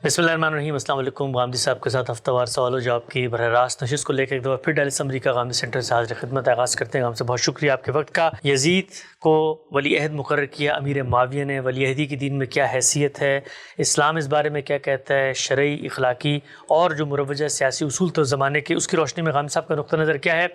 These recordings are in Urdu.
بسم اللہ الرحمن الرحیم۔ السلام علیکم۔ غامدی صاحب کے ساتھ ہفتہ وار سوال و جواب کی براہ راست نشست کو لے کر ایک دفعہ پھر ڈیلس امریکہ غامدی سینٹر سے حاضر خدمت آغاز کرتے ہیں۔ ہم سے بہت شکریہ آپ کے وقت کا۔ یزید کو ولی عہد مقرر کیا امیر معاویہ نے، ولی عہدی کی دین میں کیا حیثیت ہے، اسلام اس بارے میں کیا کہتا ہے، شرعی، اخلاقی اور جو مروجہ سیاسی اصول تو زمانے کے، اس کی روشنی میں غامدی صاحب کا نقطہ نظر کیا ہے۔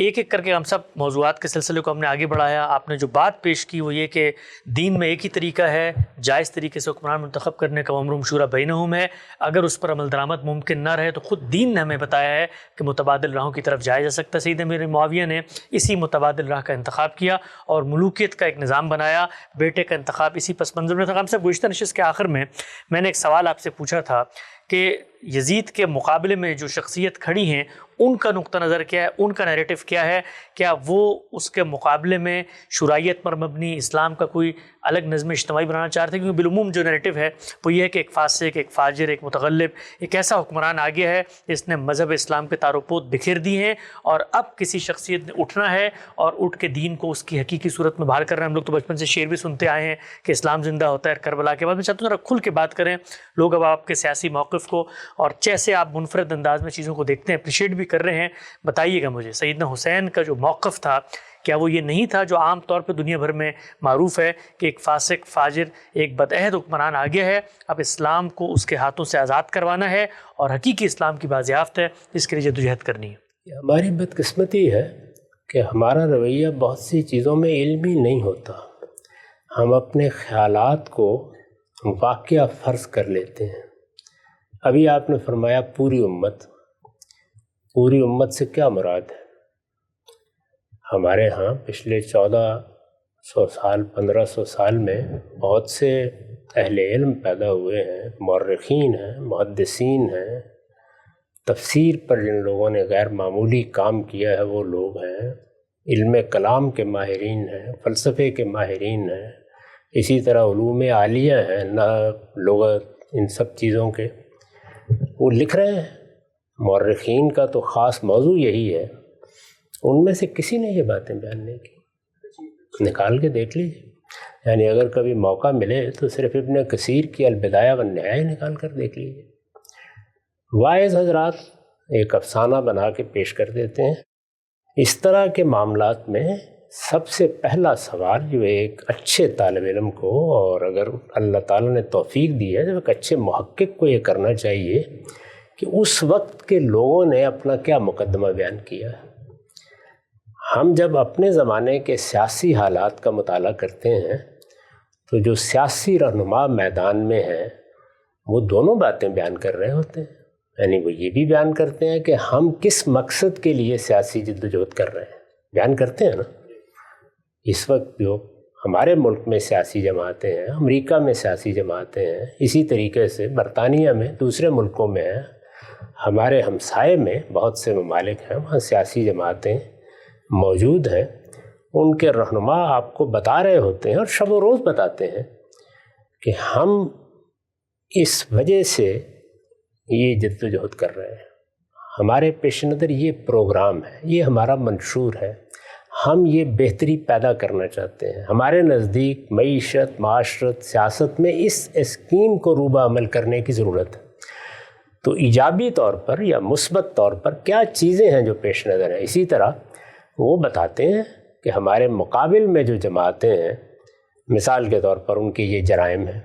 ایک ایک کر کے ہم سب موضوعات کے سلسلے کو ہم نے آگے بڑھایا۔ آپ نے جو بات پیش کی وہ یہ کہ دین میں ایک ہی طریقہ ہے جائز طریقے سے حکمران منتخب کرنے کا، وامرهم شورى بینہم ہے۔ اگر اس پر عمل درآمد ممکن نہ رہے تو خود دین نے ہمیں بتایا ہے کہ متبادل راہوں کی طرف جایا جا سکتا ہے۔ سید امیر معاویہ نے اسی متبادل راہ کا انتخاب کیا اور ملوکیت کا ایک نظام بنایا۔ بیٹے کا انتخاب اسی پس منظر میں تھا۔ ہم سب گزشتہ نشست کے آخر میں نے ایک سوال آپ سے پوچھا تھا کہ یزید کے مقابلے میں جو شخصیت کھڑی ہیں ان کا نقطہ نظر کیا ہے، ان کا نیریٹو کیا ہے، کیا وہ اس کے مقابلے میں شرعیت پر مبنی اسلام کا کوئی الگ نظم اجتماعی بنانا چاہتے ہیں؟ کیونکہ بالعموم جو نیریٹو ہے وہ یہ ہے کہ ایک فاسق، ایک فاجر، ایک متغلب، ایک ایسا حکمران آ گیا ہے جس نے مذہب اسلام کے تار و پود بکھیر دی ہیں اور اب کسی شخصیت نے اٹھنا ہے اور اٹھ کے دین کو اس کی حقیقی صورت میں بحال کرنا ہے۔ ہم لوگ تو بچپن سے شعر بھی سنتے آئے ہیں کہ اسلام زندہ ہوتا ہے کربلا کے بعد۔ میں چاہتا ہوں ذرا کھل کے بات کریں، لوگ اب آپ کے سیاسی موقف کو اور جیسے آپ منفرد انداز میں چیزوں کو دیکھتے ہیں اپریشیٹ بھی کر رہے ہیں، بتائیے گا مجھے سیدنا حسین کا جو موقف تھا کیا وہ یہ نہیں تھا جو عام طور پہ دنیا بھر میں معروف ہے کہ ایک فاسق، فاجر، ایک بدعہد حکمران آ گیا ہے، اب اسلام کو اس کے ہاتھوں سے آزاد کروانا ہے اور حقیقی اسلام کی بازیافت ہے، اس کے لیے جدوجہد کرنی ہے؟ ہماری بدقسمتی ہے کہ ہمارا رویہ بہت سی چیزوں میں علمی نہیں ہوتا۔ ہم اپنے خیالات کو واقعہ فرض کر لیتے ہیں۔ ابھی آپ نے فرمایا پوری امت سے کیا مراد ہے؟ ہمارے ہاں پچھلے 1400 سال 1500 سال میں بہت سے اہل علم پیدا ہوئے ہیں، مورخین ہیں، محدثین ہیں، تفسیر پر جن لوگوں نے غیر معمولی کام کیا ہے وہ لوگ ہیں، علم کلام کے ماہرین ہیں، فلسفے کے ماہرین ہیں، اسی طرح علوم عالیہ ہیں، لغت، ان سب چیزوں کے وہ لکھ رہے ہیں۔ مورخین کا تو خاص موضوع یہی ہے، ان میں سے کسی نے یہ باتیں بیان نہیں کی، نکال کے دیکھ لیجیے۔ یعنی اگر کبھی موقع ملے تو صرف ابن کثیر کی البدایہ والنہایہ نکال کر دیکھ لیجیے۔ واعظ حضرات ایک افسانہ بنا کے پیش کر دیتے ہیں۔ اس طرح کے معاملات میں سب سے پہلا سوال جو ایک اچھے طالب علم کو، اور اگر اللہ تعالیٰ نے توفیق دی ہے تو ایک اچھے محقق کو یہ کرنا چاہیے کہ اس وقت کے لوگوں نے اپنا کیا مقدمہ بیان کیا ہے۔ ہم جب اپنے زمانے کے سیاسی حالات کا مطالعہ کرتے ہیں تو جو سیاسی رہنما میدان میں ہیں وہ دونوں باتیں بیان کر رہے ہوتے ہیں۔ یعنی وہ یہ بھی بیان کرتے ہیں کہ ہم کس مقصد کے لیے سیاسی جدوجہد کر رہے ہیں، بیان کرتے ہیں نا۔ اس وقت جو ہمارے ملک میں سیاسی جماعتیں ہیں، امریکہ میں سیاسی جماعتیں ہیں، اسی طریقے سے برطانیہ میں، دوسرے ملکوں میں ہیں، ہمارے ہمسائے میں بہت سے ممالک ہیں، وہاں سیاسی جماعتیں موجود ہیں۔ ان کے رہنما آپ کو بتا رہے ہوتے ہیں اور شب و روز بتاتے ہیں کہ ہم اس وجہ سے یہ جدوجہد کر رہے ہیں، ہمارے پیش نظر یہ پروگرام ہے، یہ ہمارا منشور ہے، ہم یہ بہتری پیدا کرنا چاہتے ہیں، ہمارے نزدیک معیشت، معاشرت، سیاست میں اس اسکیم کو روبہ عمل کرنے کی ضرورت ہے۔ تو ایجابی طور پر یا مثبت طور پر کیا چیزیں ہیں جو پیش نظر ہیں، اسی طرح وہ بتاتے ہیں کہ ہمارے مقابل میں جو جماعتیں ہیں، مثال کے طور پر ان کے یہ جرائم ہیں،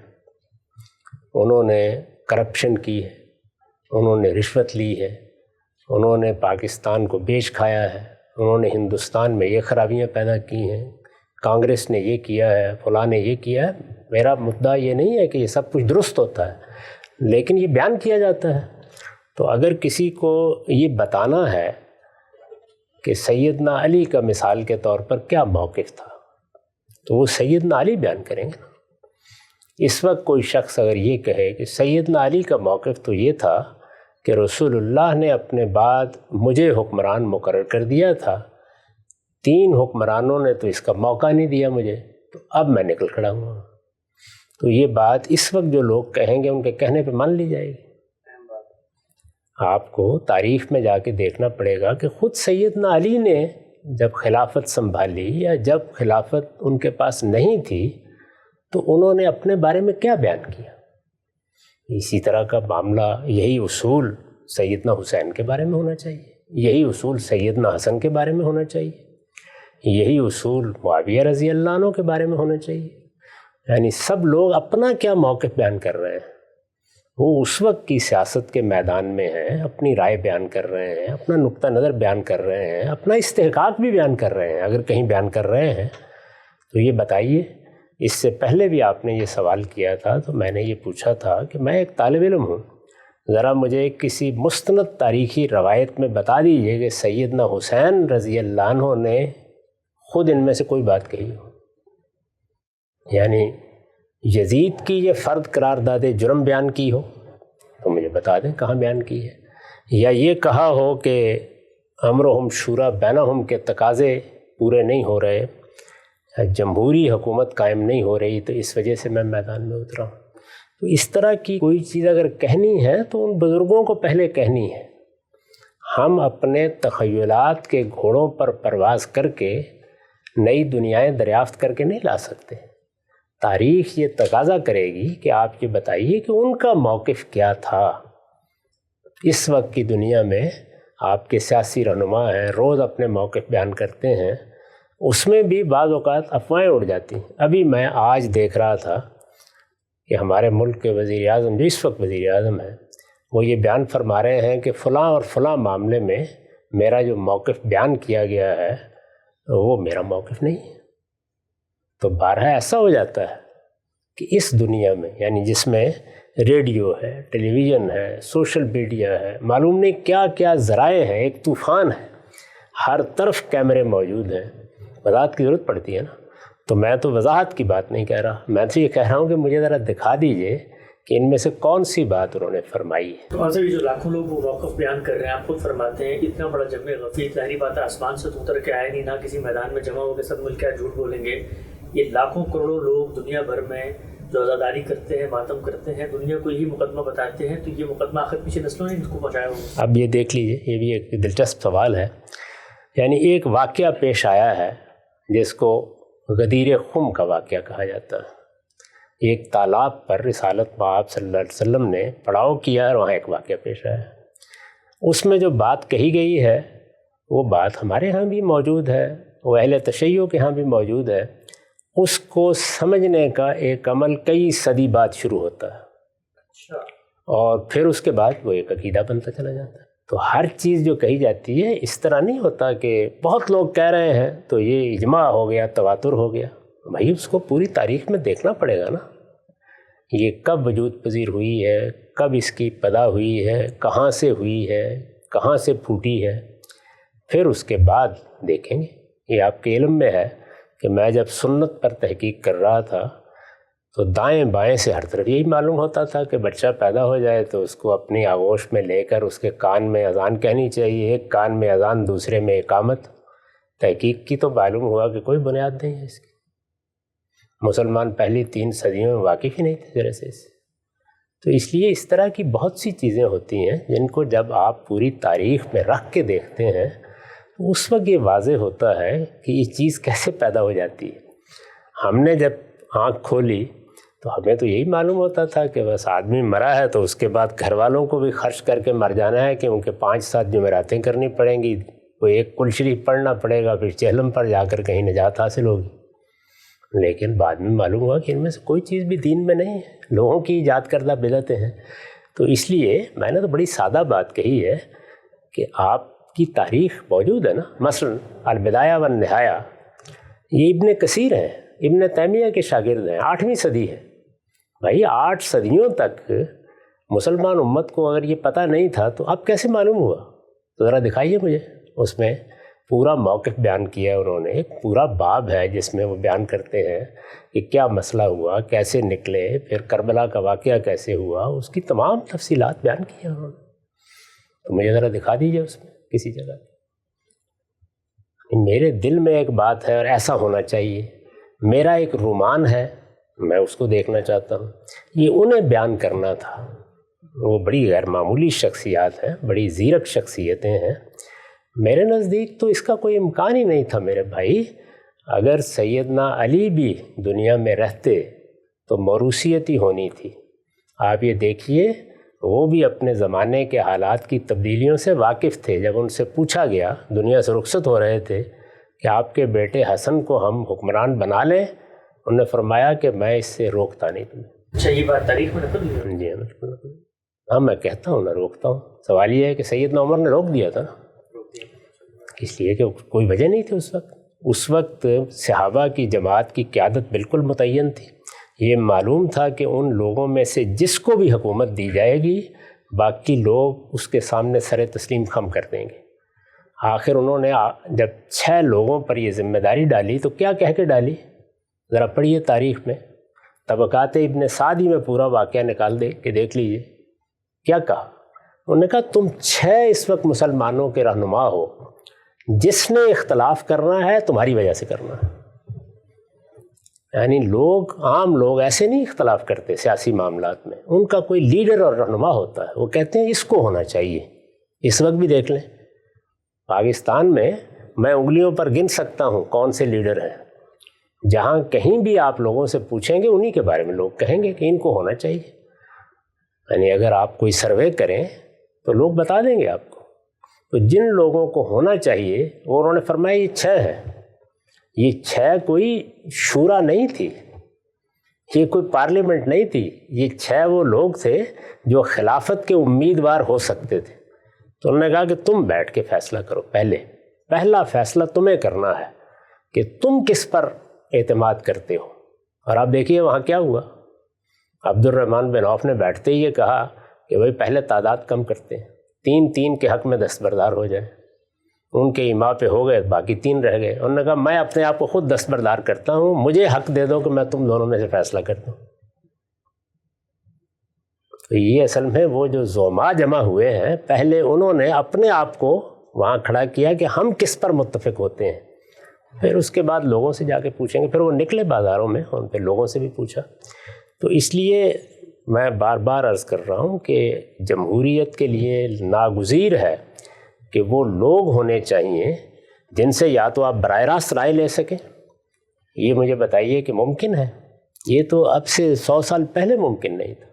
انہوں نے کرپشن کی ہے، انہوں نے رشوت لی ہے، انہوں نے پاکستان کو بیچ کھایا ہے، انہوں نے ہندوستان میں یہ خرابیاں پیدا کی ہیں، کانگریس نے یہ کیا ہے، فلاں نے یہ کیا ہے۔ میرا مدعا یہ نہیں ہے کہ یہ سب کچھ درست ہوتا ہے، لیکن یہ بیان کیا جاتا ہے۔ تو اگر کسی کو یہ بتانا ہے کہ سیدنا علی کا مثال کے طور پر کیا موقف تھا تو وہ سیدنا علی بیان کریں گے۔ اس وقت کوئی شخص اگر یہ کہے کہ سیدنا علی کا موقف تو یہ تھا کہ رسول اللہ نے اپنے بعد مجھے حکمران مقرر کر دیا تھا، 3 حکمرانوں نے تو اس کا موقع نہیں دیا مجھے، تو اب میں نکل کھڑا ہوں۔ تو یہ بات اس وقت جو لوگ کہیں گے ان کے کہنے پہ مان لی جائے گی۔ آپ کو تاریخ میں جا کے دیکھنا پڑے گا کہ خود سیدنا علی نے جب خلافت سنبھالی یا جب خلافت ان کے پاس نہیں تھی تو انہوں نے اپنے بارے میں کیا بیان کیا۔ اسی طرح کا معاملہ، یہی اصول سیدنا حسین کے بارے میں ہونا چاہیے، یہی اصول سیدنا حسن کے بارے میں ہونا چاہیے، یہی اصول معاویہ رضی اللہ عنہ کے بارے میں ہونا چاہیے۔ یعنی سب لوگ اپنا کیا موقف بیان کر رہے ہیں، وہ اس وقت کی سیاست کے میدان میں ہیں، اپنی رائے بیان کر رہے ہیں، اپنا نقطہ نظر بیان کر رہے ہیں، اپنا استحقاق بھی بیان کر رہے ہیں۔ اگر کہیں بیان کر رہے ہیں تو یہ بتائیے، اس سے پہلے بھی آپ نے یہ سوال کیا تھا تو میں نے یہ پوچھا تھا کہ میں ایک طالب علم ہوں، ذرا مجھے کسی مستند تاریخی روایت میں بتا دیجئے کہ سیدنا حسین رضی اللہ عنہ نے خود ان میں سے کوئی بات کہی ہو، یعنی یزید کی یہ فرد قرار داد جرم بیان کی ہو تو مجھے بتا دیں کہاں بیان کی ہے، یا یہ کہا ہو کہ امرہم شورا بینہم کے تقاضے پورے نہیں ہو رہے، جمہوری حکومت قائم نہیں ہو رہی تو اس وجہ سے میں میدان میں اترا ہوں۔ تو اس طرح کی کوئی چیز اگر کہنی ہے تو ان بزرگوں کو پہلے کہنی ہے۔ ہم اپنے تخیلات کے گھوڑوں پر پرواز کر کے نئی دنیایں دریافت کر کے نہیں لا سکتے۔ تاریخ یہ تقاضا کرے گی کہ آپ یہ بتائیے کہ ان کا موقف کیا تھا۔ اس وقت کی دنیا میں آپ کے سیاسی رہنما ہیں، روز اپنے موقف بیان کرتے ہیں، اس میں بھی بعض اوقات افواہیں اڑ جاتی ہیں۔ ابھی میں آج دیکھ رہا تھا کہ ہمارے ملک کے وزیر اعظم جو اس وقت وزیر اعظم ہیں، وہ یہ بیان فرما رہے ہیں کہ فلاں اور فلاں معاملے میں میرا جو موقف بیان کیا گیا ہے وہ میرا موقف نہیں ہے۔ تو بارہا ایسا ہو جاتا ہے کہ اس دنیا میں، یعنی جس میں ریڈیو ہے، ٹیلی ویژن ہے، سوشل میڈیا ہے، معلوم نہیں کیا کیا ذرائع ہیں، ایک طوفان ہے، ہر طرف کیمرے موجود ہیں، وضاحت کی ضرورت پڑتی ہے نا۔ تو میں تو وضاحت کی بات نہیں کہہ رہا، میں تو یہ کہہ رہا ہوں کہ مجھے ذرا دکھا دیجئے کہ ان میں سے کون سی بات انہوں نے فرمائی ہے۔ تو آج جو لاکھوں لوگ وہ موقف بیان کر رہے ہیں، آپ خود فرماتے ہیں اتنا بڑا جمع غفیر، ظاہری بات ہے آسمان سے تو اتر کے آئے نہیں، نہ کسی میدان میں جمع ہو کے سب مل کے جھوٹ بولیں گے۔ یہ لاکھوں کروڑوں لوگ دنیا بھر میں جو عزاداری کرتے ہیں، ماتم کرتے ہیں، دنیا کو یہی مقدمہ بتاتے ہیں، تو یہ مقدمہ آخر پیچھے نسلوں نے ان کو پہنچایا ہوگا۔ اب یہ دیکھ لیجئے، یہ بھی ایک دلچسپ سوال ہے۔ یعنی ایک واقعہ پیش آیا ہے جس کو غدیر خم کا واقعہ کہا جاتا ہے۔ ایک تالاب پر رسالت مآب صلی اللہ علیہ وسلم نے پڑاؤ کیا اور وہاں ایک واقعہ پیش آیا۔ اس میں جو بات کہی گئی ہے وہ بات ہمارے ہاں بھی موجود ہے، وہ اہل تشیع کے ہاں بھی موجود ہے۔ اس کو سمجھنے کا ایک عمل کئی صدی بعد شروع ہوتا ہے اور پھر اس کے بعد وہ ایک عقیدہ بنتا چلا جاتا ہے۔ تو ہر چیز جو کہی جاتی ہے اس طرح نہیں ہوتا کہ بہت لوگ کہہ رہے ہیں تو یہ اجماع ہو گیا، تواتر ہو گیا۔ بھائی اس کو پوری تاریخ میں دیکھنا پڑے گا نا، یہ کب وجود پذیر ہوئی ہے، کب اس کی پیدا ہوئی ہے، کہاں سے ہوئی ہے، کہاں سے پھوٹی ہے، پھر اس کے بعد دیکھیں گے۔ یہ آپ کے علم میں ہے کہ میں جب سنت پر تحقیق کر رہا تھا تو دائیں بائیں سے ہر طرف یہی معلوم ہوتا تھا کہ بچہ پیدا ہو جائے تو اس کو اپنی آغوش میں لے کر اس کے کان میں اذان کہنی چاہیے، ایک کان میں اذان دوسرے میں اقامت۔ تحقیق کی تو معلوم ہوا کہ کوئی بنیاد نہیں ہے اس کی، مسلمان پہلی 3 صدیوں میں واقف ہی نہیں تھے ذرا سے اس سے۔ تو اس لیے اس طرح کی بہت سی چیزیں ہوتی ہیں جن کو جب آپ پوری تاریخ میں رکھ کے دیکھتے ہیں تو اس وقت یہ واضح ہوتا ہے کہ یہ چیز کیسے پیدا ہو جاتی ہے۔ ہم نے جب آنکھ کھولی تو ہمیں تو یہی معلوم ہوتا تھا کہ بس آدمی مرا ہے تو اس کے بعد گھر والوں کو بھی خرچ کر کے مر جانا ہے، کیونکہ 5-7 جمعراتیں کرنی پڑیں گی، وہ ایک کل شریف پڑھنا پڑے گا، پھر چہلم پر جا کر کہیں نجات حاصل ہوگی۔ لیکن بعد میں معلوم ہوا کہ ان میں سے کوئی چیز بھی دین میں نہیں ہے، لوگوں کی ایجاد کردہ بدعتیں ہیں۔ تو اس لیے میں نے تو بڑی سادہ بات کہی ہے کہ آپ کی تاریخ موجود ہے نا، مثلا البدایہ والنہایہ، یہ ابن کثیر ہیں، ابن تیمیہ کے شاگرد ہیں، 8ویں صدی ہے۔ بھائی 8 صدیوں تک مسلمان امت کو اگر یہ پتہ نہیں تھا تو اب کیسے معلوم ہوا؟ تو ذرا دکھائیے مجھے۔ اس میں پورا موقف بیان کیا انہوں نے، ایک پورا باب ہے جس میں وہ بیان کرتے ہیں کہ کیا مسئلہ ہوا، کیسے نکلے، پھر کربلا کا واقعہ کیسے ہوا، اس کی تمام تفصیلات بیان کی ہیں انہوں نے۔ تو مجھے ذرا دکھا دیجیے اس میں کسی جگہ۔ میرے دل میں ایک بات ہے اور ایسا ہونا چاہیے، میرا ایک رومان ہے، میں اس کو دیکھنا چاہتا ہوں۔ یہ انہیں بیان کرنا تھا، وہ بڑی غیر معمولی شخصیات ہیں، بڑی زیرک شخصیتیں ہیں۔ میرے نزدیک تو اس کا کوئی امکان ہی نہیں تھا میرے بھائی۔ اگر سیدنا علی بھی دنیا میں رہتے تو موروثیت ہی ہونی تھی، آپ یہ دیکھیے وہ بھی اپنے زمانے کے حالات کی تبدیلیوں سے واقف تھے. جب ان سے پوچھا گیا، دنیا سے رخصت ہو رہے تھے، کہ آپ کے بیٹے حسن کو ہم حکمران بنا لیں، انہوں نے فرمایا کہ میں اس سے روکتا نہیں تمہیں. اچھا، یہ بات تاریخ میں نقل ہوئی ہے؟ جی ہاں، میں کہتا ہوں نہ روکتا ہوں. سوال یہ ہے کہ سیدنا عمر نے روک دیا تھا نا، اس لیے کہ کوئی وجہ نہیں تھی اس وقت صحابہ کی جماعت کی قیادت بالکل متعین تھی. یہ معلوم تھا کہ ان لوگوں میں سے جس کو بھی حکومت دی جائے گی، باقی لوگ اس کے سامنے سر تسلیم خم کر دیں گے. آخر انہوں نے جب 6 لوگوں پر یہ ذمہ داری ڈالی تو کیا کہہ کے ڈالی؟ ذرا پڑھیے تاریخ میں، طبقات ابن سعدی میں پورا واقعہ نکال دے کہ دیکھ لیجئے کیا کہا. انہوں نے کہا تم 6 اس وقت مسلمانوں کے رہنما ہو، جس نے اختلاف کرنا ہے تمہاری وجہ سے کرنا ہے. یعنی عام لوگ ایسے نہیں اختلاف کرتے سیاسی معاملات میں، ان کا کوئی لیڈر اور رہنما ہوتا ہے، وہ کہتے ہیں اس کو ہونا چاہیے. اس وقت بھی دیکھ لیں پاکستان میں انگلیوں پر گن سکتا ہوں کون سے لیڈر ہیں، جہاں کہیں بھی آپ لوگوں سے پوچھیں گے انہی کے بارے میں لوگ کہیں گے کہ ان کو ہونا چاہیے. یعنی اگر آپ کوئی سروے کریں تو لوگ بتا دیں گے آپ کو. تو جن لوگوں کو ہونا چاہیے وہ انہوں نے فرمایا یہ 6 ہے. یہ 6 کوئی شورا نہیں تھی، یہ کوئی پارلیمنٹ نہیں تھی، یہ 6 وہ لوگ تھے جو خلافت کے امیدوار ہو سکتے تھے. تو انہوں نے کہا کہ تم بیٹھ کے فیصلہ کرو. پہلا فیصلہ تمہیں کرنا ہے کہ تم کس پر اعتماد کرتے ہو. اور آپ دیکھیے وہاں کیا ہوا. عبد الرحمن بن عوف نے بیٹھتے ہی یہ کہا کہ بھائی پہلے تعداد کم کرتے ہیں، 3 کے حق میں دستبردار ہو جائے. ان کے ایما پہ ہو گئے، باقی 3 رہ گئے. انہوں نے کہا میں اپنے آپ کو خود دستبردار کرتا ہوں، مجھے حق دے دو کہ میں تم دونوں میں سے فیصلہ کرتا ہوں. تو یہ اصل میں وہ جو زعما جمع ہوئے ہیں، پہلے انہوں نے اپنے آپ کو وہاں کھڑا کیا کہ ہم کس پر متفق ہوتے ہیں، پھر اس کے بعد لوگوں سے جا کے پوچھیں گے. پھر وہ نکلے بازاروں میں، ان پہ لوگوں سے بھی پوچھا. تو اس لیے میں بار بار عرض کر رہا ہوں کہ جمہوریت کے لیے ناگزیر ہے کہ وہ لوگ ہونے چاہیے جن سے یا تو آپ براہ راست رائے لے سکیں. یہ مجھے بتائیے کہ ممکن ہے؟ یہ تو اب سے 100 سال پہلے ممکن نہیں تھا،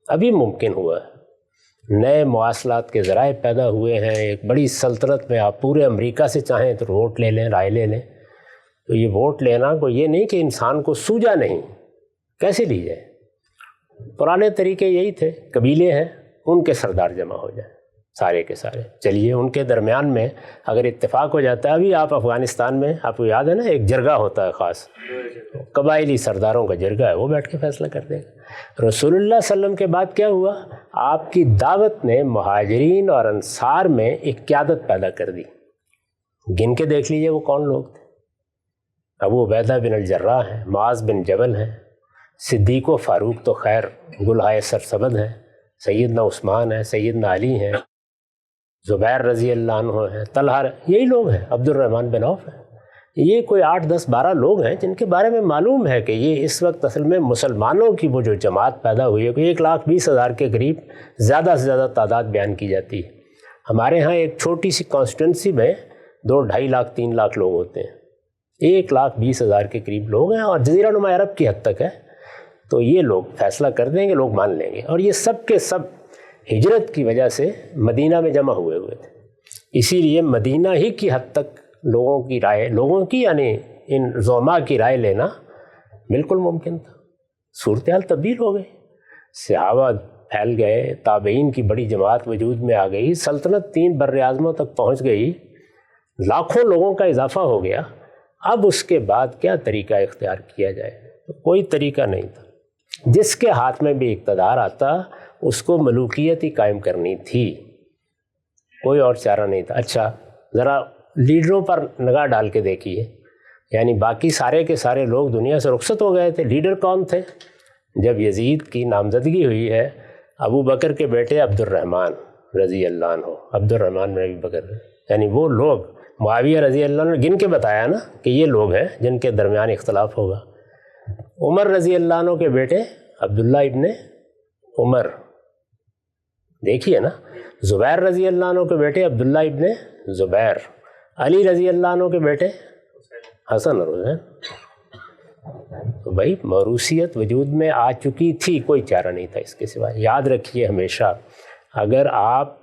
ابھی ممکن ہوا ہے. نئے مواصلات کے ذرائع پیدا ہوئے ہیں. ایک بڑی سلطنت میں آپ پورے امریکہ سے چاہیں تو ووٹ لے لیں، رائے لے لیں. تو یہ ووٹ لینا کو یہ نہیں کہ انسان کو سوجا نہیں، کیسے لی جائے؟ پرانے طریقے یہی تھے، قبیلے ہیں ان کے سردار جمع ہو جائیں سارے کے سارے، چلیے ان کے درمیان میں اگر اتفاق ہو جاتا ہے. ابھی آپ افغانستان میں آپ کو یاد ہے نا، ایک جرگہ ہوتا ہے خاص، قبائلی سرداروں کا جرگہ ہے، وہ بیٹھ کے فیصلہ کر دے گا. رسول اللہ صلی اللہ علیہ وسلم کے بعد کیا ہوا؟ آپ کی دعوت نے مہاجرین اور انصار میں ایک قیادت پیدا کر دی. گن کے دیکھ لیجئے وہ کون لوگ تھے. ابو عبیدہ بن الجراح ہیں، معاذ بن جبل ہیں، صدیق و فاروق تو خیر گلہائے سرسبد ہیں، سیدنا عثمان ہیں، سیدنا علی ہیں، زبیر رضی اللہ عنہ ہیں، طلحہ، یہی لوگ ہیں. عبد الرحمن بن عوف ہیں. یہ کوئی 8 10 12 لوگ ہیں جن کے بارے میں معلوم ہے کہ یہ اس وقت اصل میں مسلمانوں کی وہ جو جماعت پیدا ہوئی ہے، کوئی 1,20,000 کے قریب زیادہ سے زیادہ تعداد بیان کی جاتی ہے. ہمارے ہاں ایک چھوٹی سی کانسٹیٹنسی میں 2 2.5 لاکھ 3 لاکھ لوگ ہوتے ہیں. 1,20,000 کے قریب لوگ ہیں اور جزیرہ نما عرب کی حد تک ہے. تو یہ لوگ فیصلہ کر دیں گے، لوگ مان لیں گے. اور یہ سب کے سب ہجرت کی وجہ سے مدینہ میں جمع ہوئے تھے. اسی لیے مدینہ ہی کی حد تک لوگوں کی رائے، لوگوں کی یعنی ان زعما کی رائے لینا بالکل ممکن تھا. صورتحال تبدیل ہو گئی، صحابہ پھیل گئے، تابعین کی بڑی جماعت وجود میں آ گئی، سلطنت 3 بر اعظموں تک پہنچ گئی، لاکھوں لوگوں کا اضافہ ہو گیا. اب اس کے بعد کیا طریقہ اختیار کیا جائے؟ کوئی طریقہ نہیں تھا. جس کے ہاتھ میں بھی اقتدار آتا اس کو ملوکیت ہی قائم کرنی تھی، کوئی اور چارہ نہیں تھا. اچھا ذرا لیڈروں پر نگاہ ڈال کے دیکھیے، یعنی باقی سارے کے سارے لوگ دنیا سے رخصت ہو گئے تھے. لیڈر کون تھے؟ جب یزید کی نامزدگی ہوئی ہے، ابو بکر کے بیٹے عبد الرحمن رضی اللہ عنہ، عبد الرحمن بن ابی بکر، یعنی وہ لوگ معاویہ رضی اللہ عنہ نے گن کے بتایا نا کہ یہ لوگ ہیں جن کے درمیان اختلاف ہوگا. عمر رضی اللہ عنہ کے بیٹے عبداللہ ابن عمر، دیکھیے نا، زبیر رضی اللہ عنہ کے بیٹے عبداللہ ابن زبیر، علی رضی اللہ عنہ کے بیٹے حسن اور حسین. تو بھائی موروثیت وجود میں آ چکی تھی، کوئی چارہ نہیں تھا اس کے سوا۔ یاد رکھیے ہمیشہ، اگر آپ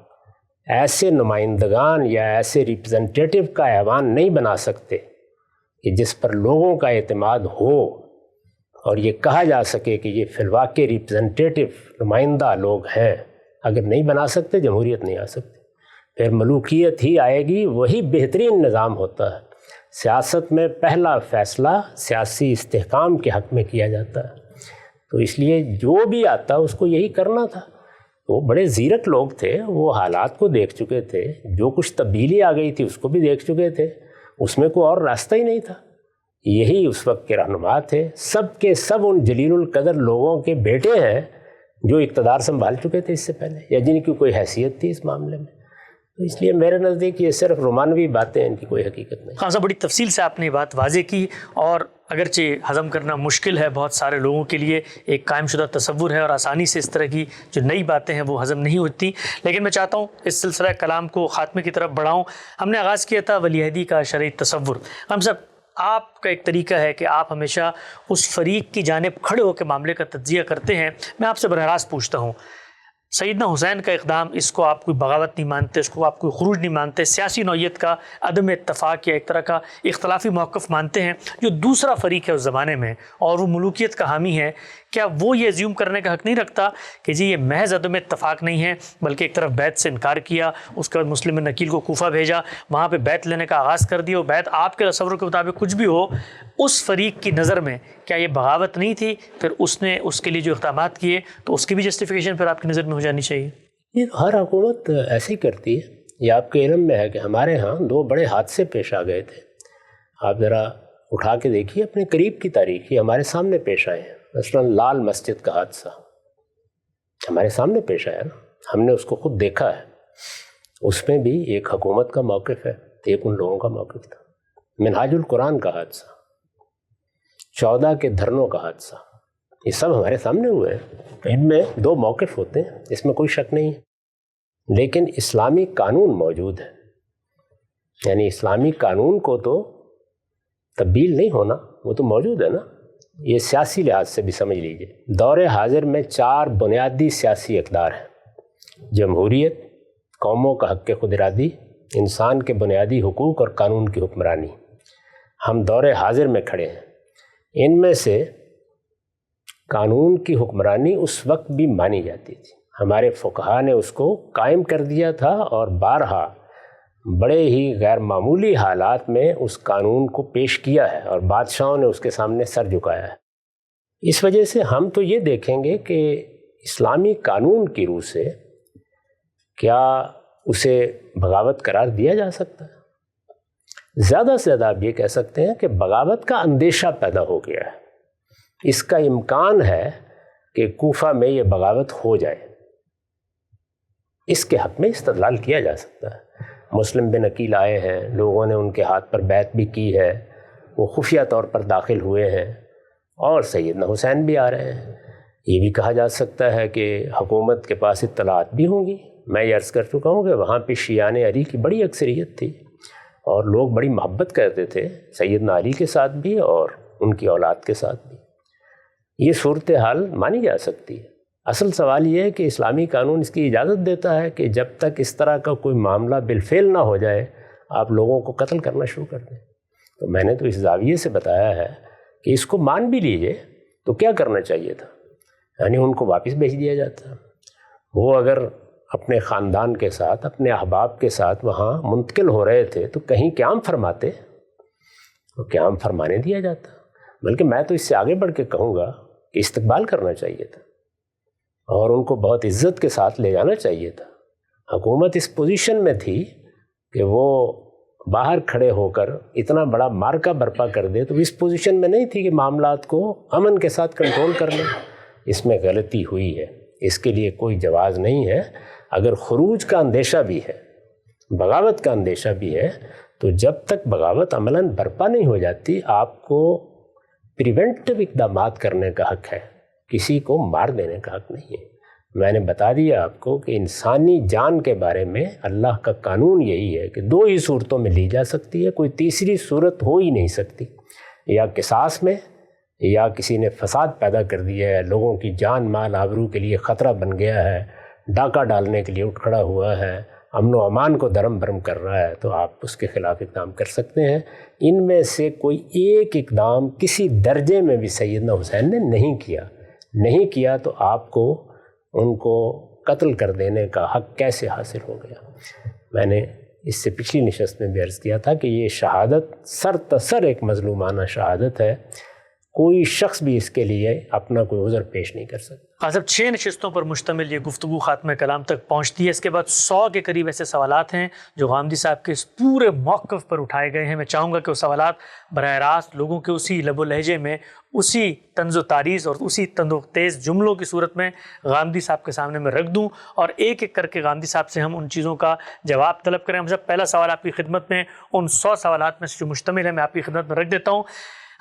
ایسے نمائندگان یا ایسے ریپرزنٹیٹیو کا ایوان نہیں بنا سکتے کہ جس پر لوگوں کا اعتماد ہو اور یہ کہا جا سکے کہ یہ فی الواقع ریپرزنٹیٹیو نمائندہ لوگ ہیں، اگر نہیں بنا سکتے جمہوریت نہیں آ سکتی، پھر ملوکیت ہی آئے گی۔ وہی بہترین نظام ہوتا ہے۔ سیاست میں پہلا فیصلہ سیاسی استحکام کے حق میں کیا جاتا ہے، تو اس لیے جو بھی آتا اس کو یہی کرنا تھا۔ وہ بڑے زیرک لوگ تھے، وہ حالات کو دیکھ چکے تھے، جو کچھ تبدیلی آ گئی تھی اس کو بھی دیکھ چکے تھے، اس میں کوئی اور راستہ ہی نہیں تھا۔ یہی اس وقت کے رہنما تھے، سب کے سب ان جلیل القدر لوگوں کے بیٹے ہیں جو اقتدار سنبھال چکے تھے اس سے پہلے، یا جن کی کوئی حیثیت تھی اس معاملے میں۔ تو اس لیے میرے نزدیک یہ صرف رومانوی باتیں ہیں، ان کی کوئی حقیقت نہیں۔ خان صاحب، بڑی تفصیل سے آپ نے یہ بات واضح کی، اور اگرچہ ہضم کرنا مشکل ہے بہت سارے لوگوں کے لیے، ایک قائم شدہ تصور ہے اور آسانی سے اس طرح کی جو نئی باتیں ہیں وہ ہضم نہیں ہوتی، لیکن میں چاہتا ہوں اس سلسلہ کلام کو خاتمے کی طرف بڑھاؤں۔ ہم نے آغاز کیا تھا ولی عہدی کا شرعی تصور۔ خان صاحب، آپ کا ایک طریقہ ہے کہ آپ ہمیشہ اس فریق کی جانب کھڑے ہو کے معاملے کا تجزیہ کرتے ہیں۔ میں آپ سے براہ راست پوچھتا ہوں، سیدنا حسین کا اقدام، اس کو آپ کوئی بغاوت نہیں مانتے، اس کو آپ کوئی خروج نہیں مانتے، سیاسی نوعیت کا عدم اتفاق یا ایک طرح کا اختلافی موقف مانتے ہیں؟ جو دوسرا فریق ہے اس زمانے میں اور وہ ملوکیت کا حامی ہے، کیا وہ یہ زیوم کرنے کا حق نہیں رکھتا کہ جی یہ محض عدم اتفاق نہیں ہے، بلکہ ایک طرف بیعت سے انکار کیا، اس کے بعد مسلم نکیل کو کوفہ بھیجا، وہاں پہ بیعت لینے کا آغاز کر دیا، وہ بیعت آپ کے تصور کے مطابق کچھ بھی ہو، اس فریق کی نظر میں کیا یہ بغاوت نہیں تھی؟ پھر اس نے اس کے لیے جو اقدامات کیے تو اس کی بھی جسٹیفیکیشن پھر آپ کی نظر میں ہو جانی چاہیے؟ یہ تو ہر حکومت ایسے ہی کرتی ہے۔ یہ آپ کے علم میں ہے کہ ہمارے ہاں 2 بڑے حادثے پیش آ گئے تھے، آپ ذرا اٹھا کے دیکھیے اپنے قریب کی تاریخ، یہ ہمارے سامنے پیش آئے ہیں۔ مثلا لال مسجد کا حادثہ ہمارے سامنے پیش آیا نا، ہم نے اس کو خود دیکھا ہے۔ اس میں بھی ایک حکومت کا موقف ہے، ایک ان لوگوں کا موقف تھا۔ منہاج القرآن کا حادثہ، 14 کے دھرنوں کا حادثہ، یہ سب ہمارے سامنے ہوئے ہیں۔ ان میں 2 موقف ہوتے ہیں، اس میں کوئی شک نہیں ہے، لیکن اسلامی قانون موجود ہے، یعنی اسلامی قانون کو تو تبدیل نہیں ہونا، وہ تو موجود ہے نا۔ یہ سیاسی لحاظ سے بھی سمجھ لیجئے، دور حاضر میں 4 بنیادی سیاسی اقدار ہیں: جمہوریت، قوموں کا حق خود ارادی، انسان کے بنیادی حقوق اور قانون کی حکمرانی۔ ہم دور حاضر میں کھڑے ہیں۔ ان میں سے قانون کی حکمرانی اس وقت بھی مانی جاتی تھی، ہمارے فقہا نے اس کو قائم کر دیا تھا، اور بارہا بڑے ہی غیر معمولی حالات میں اس قانون کو پیش کیا ہے اور بادشاہوں نے اس کے سامنے سر جھکایا ہے۔ اس وجہ سے ہم تو یہ دیکھیں گے کہ اسلامی قانون کی روح سے کیا اسے بغاوت قرار دیا جا سکتا ہے؟ زیادہ سے زیادہ آپ یہ کہہ سکتے ہیں کہ بغاوت کا اندیشہ پیدا ہو گیا ہے، اس کا امکان ہے کہ کوفہ میں یہ بغاوت ہو جائے، اس کے حق میں استدلال کیا جا سکتا ہے۔ مسلم بن عقیل آئے ہیں، لوگوں نے ان کے ہاتھ پر بیعت بھی کی ہے، وہ خفیہ طور پر داخل ہوئے ہیں، اور سیدنا حسین بھی آ رہے ہیں۔ یہ بھی کہا جا سکتا ہے کہ حکومت کے پاس اطلاعات بھی ہوں گی۔ میں یہ عرض کر چکا ہوں کہ وہاں پہ شیعان علی کی بڑی اکثریت تھی، اور لوگ بڑی محبت کرتے تھے سیدنا علی کے ساتھ بھی اور ان کی اولاد کے ساتھ بھی۔ یہ صورتحال مانی جا سکتی ہے۔ اصل سوال یہ ہے کہ اسلامی قانون اس کی اجازت دیتا ہے کہ جب تک اس طرح کا کوئی معاملہ بالفعل نہ ہو جائے آپ لوگوں کو قتل کرنا شروع کر دیں۔ تو میں نے تو اس زاویے سے بتایا ہے کہ اس کو مان بھی لیجئے تو کیا کرنا چاہیے تھا، یعنی ان کو واپس بھیج دیا جاتا۔ وہ اگر اپنے خاندان کے ساتھ، اپنے احباب کے ساتھ وہاں منتقل ہو رہے تھے تو کہیں قیام فرماتے، تو قیام فرمانے دیا جاتا۔ بلکہ میں تو اس سے آگے بڑھ کے کہوں گا کہ استقبال کرنا چاہیے تھا اور ان کو بہت عزت کے ساتھ لے جانا چاہیے تھا۔ حکومت اس پوزیشن میں تھی کہ وہ باہر کھڑے ہو کر اتنا بڑا مارکا برپا کر دے، تو اس پوزیشن میں نہیں تھی کہ معاملات کو امن کے ساتھ کنٹرول کر لیں۔ اس میں غلطی ہوئی ہے، اس کے لیے کوئی جواز نہیں ہے۔ اگر خروج کا اندیشہ بھی ہے، بغاوت کا اندیشہ بھی ہے، تو جب تک بغاوت عملاً برپا نہیں ہو جاتی آپ کو پریونٹیو اقدامات کرنے کا حق ہے، کسی کو مار دینے کا حق نہیں ہے۔ میں نے بتا دیا آپ کو کہ انسانی جان کے بارے میں اللہ کا قانون یہی ہے کہ 2 ہی صورتوں میں لی جا سکتی ہے، کوئی تیسری صورت ہو ہی نہیں سکتی، یا قصاص میں یا کسی نے فساد پیدا کر دیا ہے، لوگوں کی جان مال آبرو کے لیے خطرہ بن گیا ہے، ڈاکہ ڈالنے کے لیے اٹھ کھڑا ہوا ہے، امن و امان کو درم برم کر رہا ہے، تو آپ اس کے خلاف اقدام کر سکتے ہیں۔ ان میں سے کوئی ایک اقدام کسی درجے میں بھی سیدنا حسین نے نہیں کیا تو آپ کو ان کو قتل کر دینے کا حق کیسے حاصل ہو گیا؟ میں نے اس سے پچھلی نشست میں بھی عرض کیا تھا کہ یہ شہادت سر تسر ایک مظلومانہ شہادت ہے، کوئی شخص بھی اس کے لیے اپنا کوئی عذر پیش نہیں کر سکتا۔ صاحب 6 نشستوں پر مشتمل یہ گفتگو خاتمہ کلام تک پہنچتی ہے، اس کے بعد 100 کے قریب ایسے سوالات ہیں جو غامدی صاحب کے اس پورے موقف پر اٹھائے گئے ہیں۔ میں چاہوں گا کہ وہ سوالات براہ راست لوگوں کے اسی لب و لہجے میں، اسی طنز و تعریض اور اسی تند و تیز جملوں کی صورت میں غامدی صاحب کے سامنے میں رکھ دوں، اور ایک ایک کر کے غامدی صاحب سے ہم ان چیزوں کا جواب طلب کریں۔ ہم سب پہلا سوال آپ کی خدمت میں ان 100 سوالات میں سے جو مشتمل ہے میں آپ کی خدمت میں رکھ دیتا ہوں۔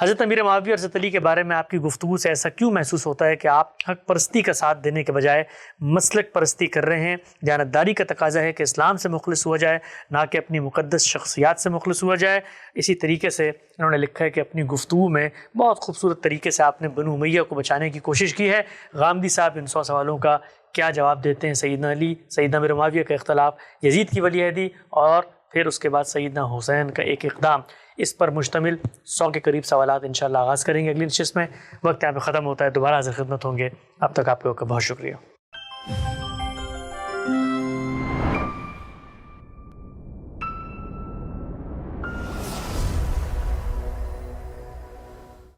حضرت امیر معاویہ اور حضرت علی کے بارے میں آپ کی گفتگو سے ایسا کیوں محسوس ہوتا ہے کہ آپ حق پرستی کا ساتھ دینے کے بجائے مسلک پرستی کر رہے ہیں؟ دیانتداری کا تقاضا ہے کہ اسلام سے مخلص ہوا جائے، نہ کہ اپنی مقدس شخصیات سے مخلص ہوا جائے۔ اسی طریقے سے انہوں نے لکھا ہے کہ اپنی گفتگو میں بہت خوبصورت طریقے سے آپ نے بنو امیہ کو بچانے کی کوشش کی ہے۔ غامدی صاحب ان 100 سوالوں کا کیا جواب دیتے ہیں؟ سیدنا علی، سیدنا امیر معاویہ کا اختلاف، یزید کی ولی عہدی، اور پھر اس کے بعد سیدنا حسین کا ایک اقدام، اس پر مشتمل 100 کے قریب سوالات انشاءاللہ آغاز کریں گے اگلی نشست میں۔ وقت یہاں پہ ختم ہوتا ہے، دوبارہ حاضر خدمت ہوں گے، اب تک آپ لوگوں کا بہت شکریہ۔